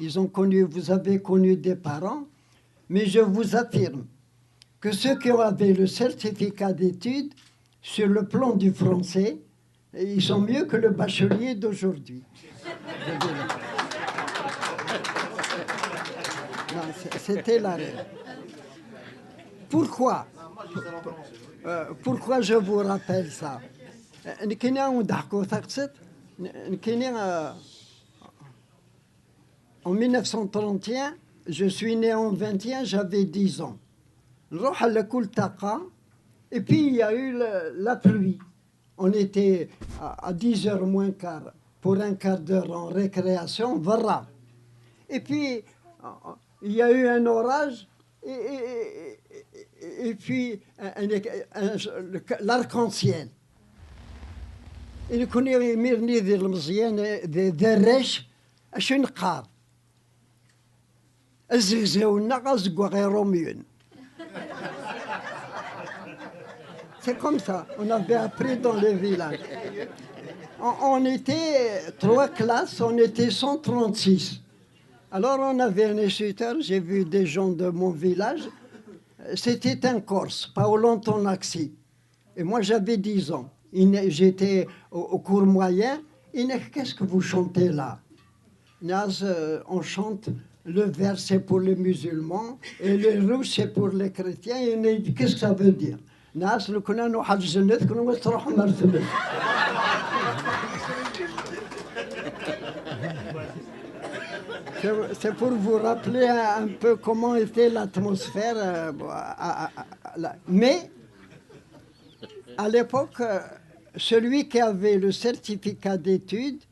Ils ont connu, vous avez connu des parents, mais je vous affirme que ceux qui avaient le certificat d'études, sur le plan du français, ils sont mieux que le bachelier d'aujourd'hui. C'était la règle. Pourquoi pourquoi je vous rappelle ça? En 1931, je suis né en 21, j'avais 10 ans. Et puis il y a eu la pluie. On était à 10h moins quart pour un quart d'heure en récréation, voilà. Et puis il y a eu un orage et puis l'arc-en-ciel. كنا يميرني ذي المزيان ذي الريش أشو نقار الزغزاونا غازقوا غير روميون. C'est comme ça, on avait appris dans le village. On était 3 classes, on était 136. Alors on avait un instituteur, j'ai vu des gens de mon village, c'était un Corse, Paolo Tonaxi. Et moi j'avais 10 ans. J'étais au cours moyen. Qu'est-ce que vous chantez là? On chante le vert c'est pour les musulmans et le rouge c'est pour les chrétiens. Qu'est-ce que ça veut dire? C'est pour vous rappeler un peu comment était l'atmosphère. Mais à l'époque, celui qui avait le certificat d'études,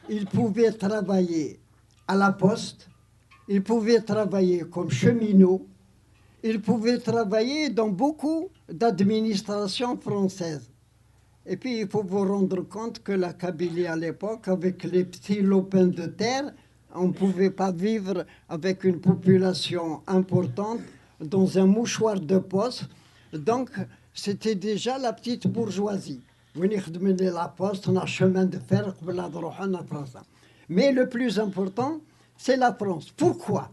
il pouvait travailler à la poste, il pouvait travailler comme cheminot, il pouvait travailler dans beaucoup d'administrations françaises. Et puis il faut vous rendre compte que la Kabylie à l'époque, avec les petits lopins de terre, on ne pouvait pas vivre avec une population importante dans un mouchoir de poste. Donc c'était déjà la petite bourgeoisie. La poste, on a chemin de fer, mais le plus important, c'est la France. Pourquoi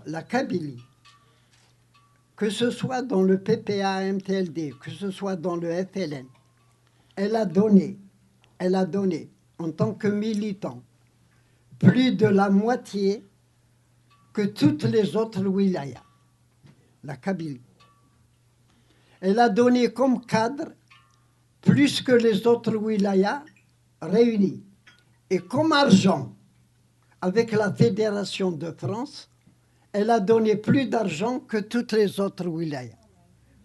la Kabylie, que ce soit dans le PPA-MTLD, que ce soit dans le FLN, elle a donné, en tant que militant, plus de la moitié que toutes les autres wilayas, la Kabylie. Elle a donné comme cadre plus que les autres wilayas réunis. Et comme argent, avec la Fédération de France, elle a donné plus d'argent que toutes les autres wilayas,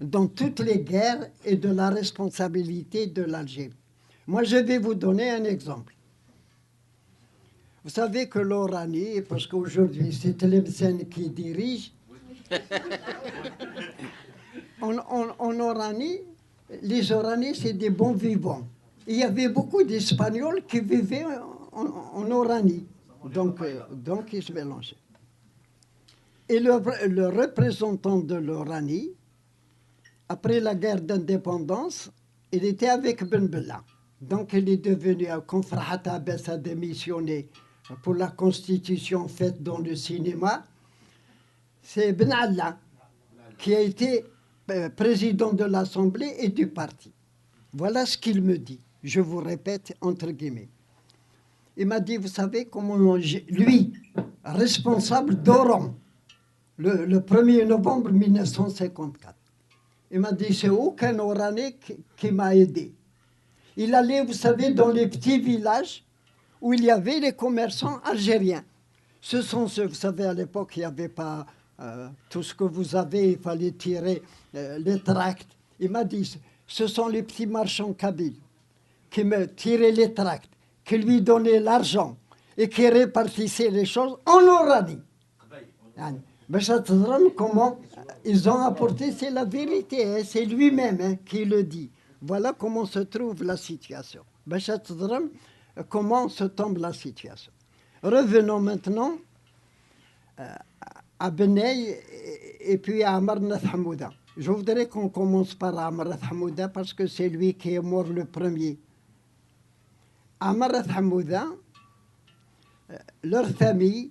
dans toutes les guerres et de la responsabilité de l'Algérie. Moi, je vais vous donner un exemple. Vous savez que l'Oranie, parce qu'aujourd'hui c'est Tlemcen qui dirige, en Oranie, les Oraniens, c'est des bons vivants. Il y avait beaucoup d'Espagnols qui vivaient en Oranie. Donc ils se mélangeaient. Et le représentant de l'Oranie, après la guerre d'indépendance, il était avec Ben Bella. Donc il est devenu, quand Farhat Abbas a démissionné pour la constitution faite dans le cinéma, c'est Ben Allah qui a été président de l'Assemblée et du parti. Voilà ce qu'il me dit. Je vous répète entre guillemets. Il m'a dit, vous savez comment lui, responsable d'Oran, le 1er novembre 1954, il m'a dit, c'est aucun Oranais qui m'a aidé. Il allait, vous savez, dans les petits villages où il y avait les commerçants algériens. Ce sont ceux, vous savez, à l'époque, il n'y avait pas tout ce que vous avez, il fallait tirer les tracts. Il m'a dit, ce sont les petits marchands kabyles qui me tiraient les tracts, qui lui donnaient l'argent et qui répartissaient les choses en Oranie. Mais ça te donne comment ils ont apporté, c'est la vérité, hein, c'est lui-même qui le dit. Voilà comment se trouve la situation. Mais ça te donne comment se tombe la situation. Revenons maintenant à Benay et puis à Amarnath Hamouda. Je voudrais qu'on commence par Amarnath Hamouda parce que c'est lui qui est mort le premier. Amarnath Hamouda, leur famille,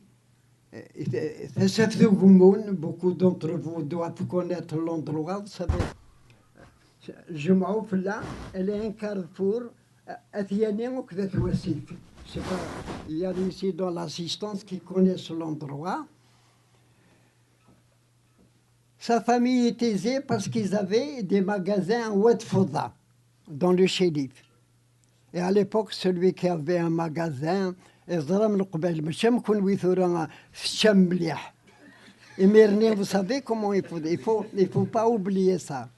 beaucoup d'entre vous doivent connaître l'endroit, vous savez, Jumaouf là, elle est un carrefour, il y a ici dans l'assistance qui connaissent l'endroit. Sa famille est aisée parce qu'ils avaient des magasins à Oued Fouda, dans le shérif. Et à l'époque, celui qui avait un magasin, et vous savez comment il faut pas oublier ça.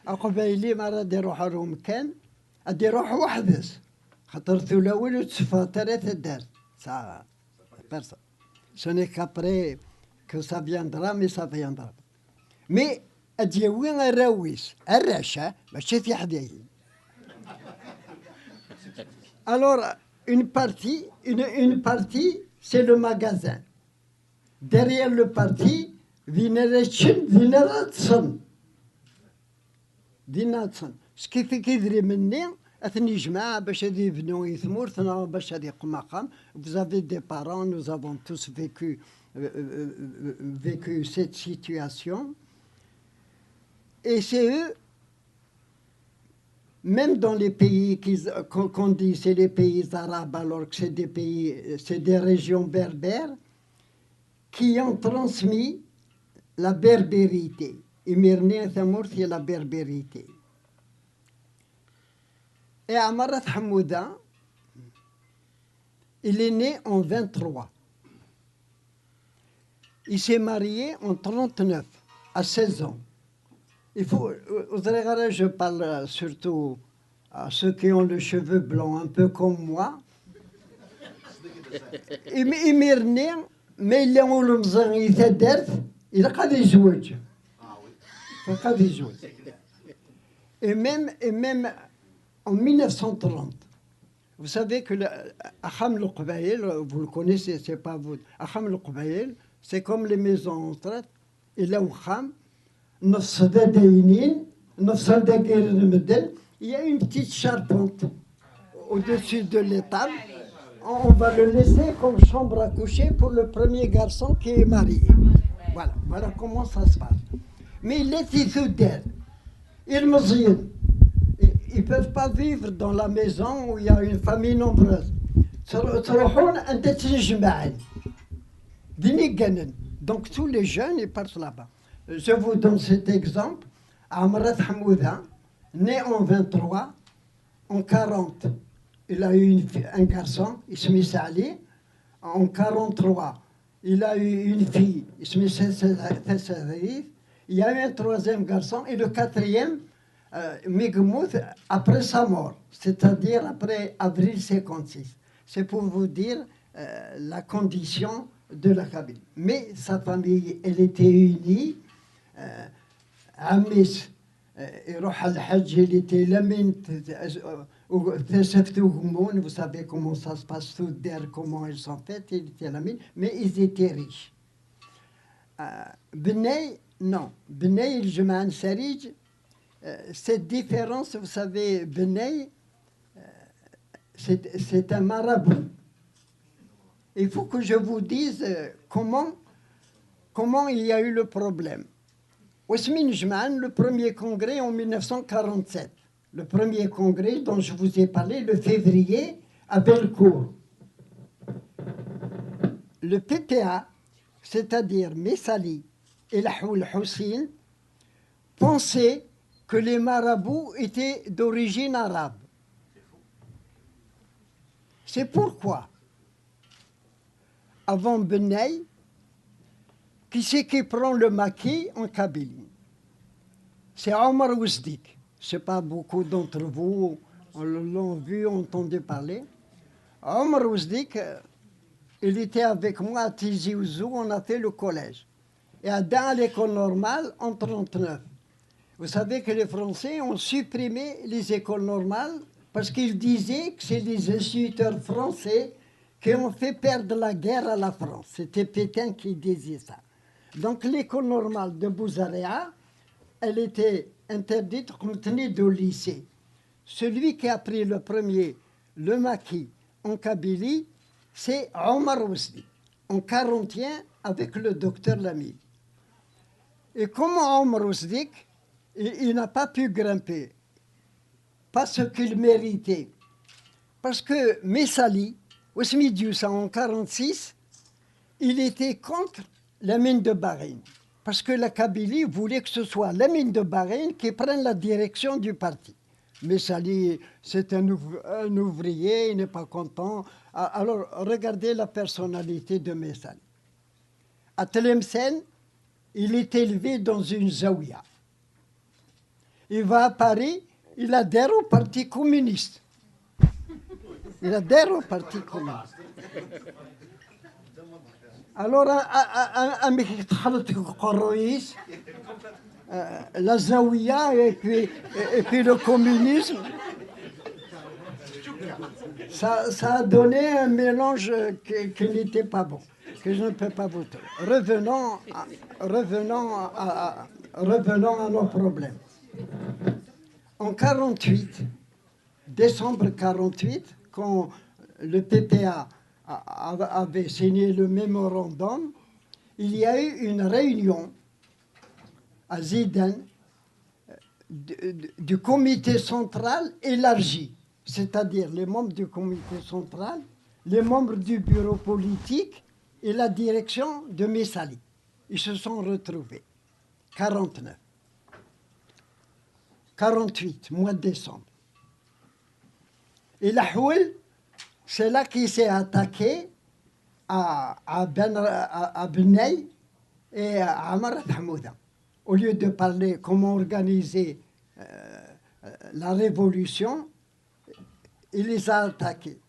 أقبيلي مرة دي روح مكان أدي روح وحدس خاطر ثلاول وتصفى ثلاثة درس ça personne ce n'est qu'après que ça viendra mais ça viendra mais أدي وين الراويس الرشا ماشي في حدايا alors une partie c'est le magasin derrière le parti vinaratson ديناتسن كيف كيدري مني اثني جماعه باش هذي يبنوا يثمور ثنا باش هذي مقام vous avez des parents nous avons tous vécu cette situation et c'est eux même dans les pays qu'on dit c'est les pays arabes alors que c'est des régions berbères qui ont transmis la berbérité. Imirni Thamour, c'est la berbérité. Et Amarat Hamouda, il est né en 23. Il s'est marié en 39, à 16 ans. Il faut, je parle surtout à ceux qui ont le cheveu blanc, un peu comme moi. Imirni, mais il est en Lumzan, il est d'Erth, il a qu'à des jouets. Et même en 1930, vous savez que Aham al-Qbaïl, vous le connaissez, c'est pas vous. Aham al-Qbaïl, c'est comme les maisons en traite. Et là où Kham, il y a une petite charpente au-dessus de l'étable. On va le laisser comme chambre à coucher pour le premier garçon qui est marié. Voilà comment ça se passe. Mais les tissus-d'air, ils ne peuvent pas vivre dans la maison où il y a une famille nombreuse. Donc tous les jeunes, ils partent là-bas. Je vous donne cet exemple. Amrat Hamouda, né en 23, en 40, il a eu un garçon, Ismi Sali. En 43, il a eu une fille, Ismi Sali. Il y a eu un troisième garçon et le quatrième, Migmouth, après sa mort, c'est-à-dire après avril 56. C'est pour vous dire la condition de la Kabylie. Mais sa famille, elle était unie. Amis, il était l'amine, vous savez comment ça se passe, comment ils sont faits, il était l'amine, mais ils étaient riches. Benay, non, Benay el Juman Sarij, cette différence, vous savez, Benay, c'est un marabout. Il faut que je vous dise comment il y a eu le problème. Osmin Jman, le premier congrès en 1947, le premier congrès dont je vous ai parlé, le février, à Bellecour. Le PTA, c'est-à-dire Messali et Lahoul Hussein, pensaient que les marabouts étaient d'origine arabe. C'est pourquoi, avant Benay, qui c'est qui prend le maquis en Kabylie? C'est Omar Ouzdik. Je ne sais pas, beaucoup d'entre vous l'ont vu, entendu parler. Omar Ouzdik, il était avec moi à Tizi Ouzou, on a fait le collège. Et à l'école normale, en 1939. Vous savez que les Français ont supprimé les écoles normales parce qu'ils disaient que c'est les instituteurs français qui ont fait perdre la guerre à la France. C'était Pétain qui disait ça. Donc l'école normale de Bouzaréa, elle était interdite comme tenue de lycée. Celui qui a pris le premier, le maquis, en Kabylie, c'est Omar Ousdi, en 41, avec le docteur Lamy. Et comment Omar Ousdi, il n'a pas pu grimper, pas ce qu'il méritait. Parce que Messali, Osmidius en 46, il était contre la mine de Bahreïn. Parce que la Kabylie voulait que ce soit la mine de Bahreïn qui prenne la direction du parti. Messali, c'est un ouvrier, il n'est pas content. Alors, regardez la personnalité de Messali. À Tlemcen, il est élevé dans une zaouia. Il va à Paris, il adhère au Parti communiste. Il adhère au Parti communiste. Alors, la zaouia et puis le communisme, ça a donné un mélange qui n'était pas bon, que je ne peux pas voter. Revenons à nos problèmes. En 48, décembre 48, quand le PPA avait signé le mémorandum, il y a eu une réunion à Zidane du comité central élargi, c'est-à-dire les membres du comité central, les membres du bureau politique et la direction de Messali. Ils se sont retrouvés. 49. 48, mois de décembre. Et la Houel, c'est là qu'il s'est attaqué à Benay et à Amarat Hamouda. Au lieu de parler comment organiser la révolution, il les a attaqués.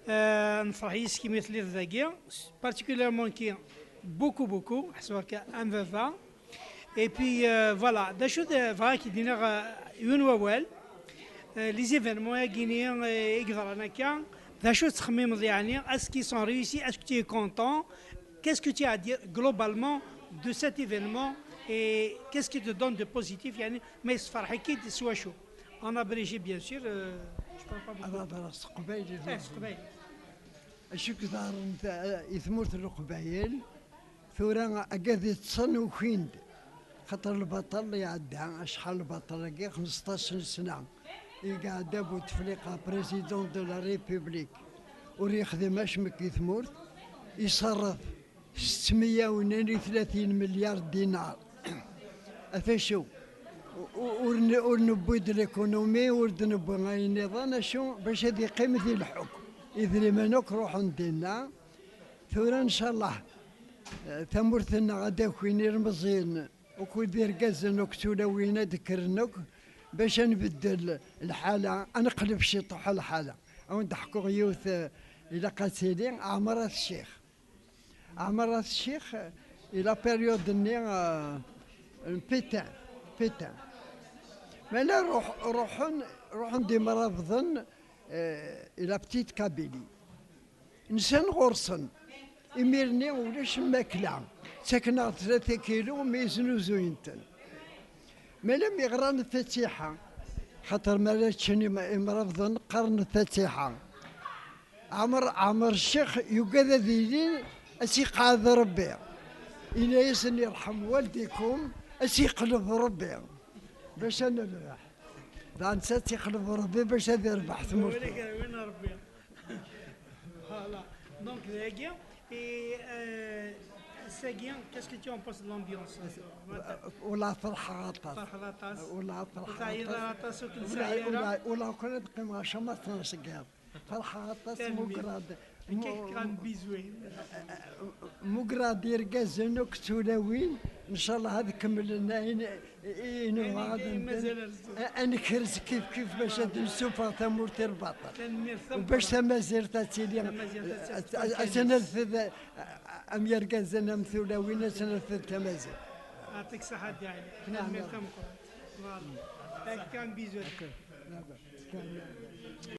نفرح كيما مثل الذاكية particulièrement qui beaucoup حسوا كان فافا et puis voilà دا شو فا كي دينا يون ووال لي زيفينمون غينيان يقدر كان دا شو تخمم يعني est-ce qu'ils sont réussis, est-ce que tu es content, qu'est-ce que tu as à dire globalement de cet événement et qu'est-ce qui te donne de positif يعني ما يصفر حكي سوا شو en abrégé bien sûr je parle pas beaucoup. أشوف دار يثمرت القبايل ثورة أقاذي تصن وخيند خاطر البطل يعدها شحال البطل كي 15 سنة يقعد أبو تفليقة بريزيدون دو لا ريبوبليك ويخدم أشمك يثمرت يصرف 632 مليار دينار أفشو ورنبود الإيكونومي ورنبود النظام شو باش هذه قيمة الحكم إذا لما نروح ندينا ثورة إن شاء الله ثمرتنا غدا كوين رمزين وكوين دير كازن وكتولا وين ذكرنك باش نبدل الحالة نقلب شي طوح الحالة أو نضحكوا غيوث إلى قاتلين عمرات الشيخ عمرات الشيخ إلى بيريود ني بيتان ما لا روحن ديما رافضن إلى بتيت كابيلي إنسان غرسن إميرني ولاش ماكلة ساكنة 3 كيلو ميزنو زوينتن ما لم يغران الفاتحة خاطر ما لاتشني مرافضن قرن الفاتحة عمر الشيخ يقاذ ذيلين أسي قاذ ربي إلا يسن يرحم والديكم أسي قلب ربي باش أنا نربح ذا نسات يقلب ربي باش هذا يربح ثمرت وين ربي فوالا دونك ذاكيا et Seguien, qu'est-ce que tu en penses de l'ambiance? ولا فرحة غطاس فرحة غطاس ولا فرحة وتعيد غطاس وكل ساعة ولا كنا دقيقة شمس نسقير فرحة غطاس مقراد كيف كان بيزوين مقراد يرقزن وكتولاوين ان شاء الله هذا كمل لنا انا كرز كيف باش نسوفها ثمور ترباطه وباش تمازير تاتيلي سنرفذ ام يرقزن ام ثولاوين سنرفذ تمازير يعطيك الصحة ديالك نعم كان بيزوين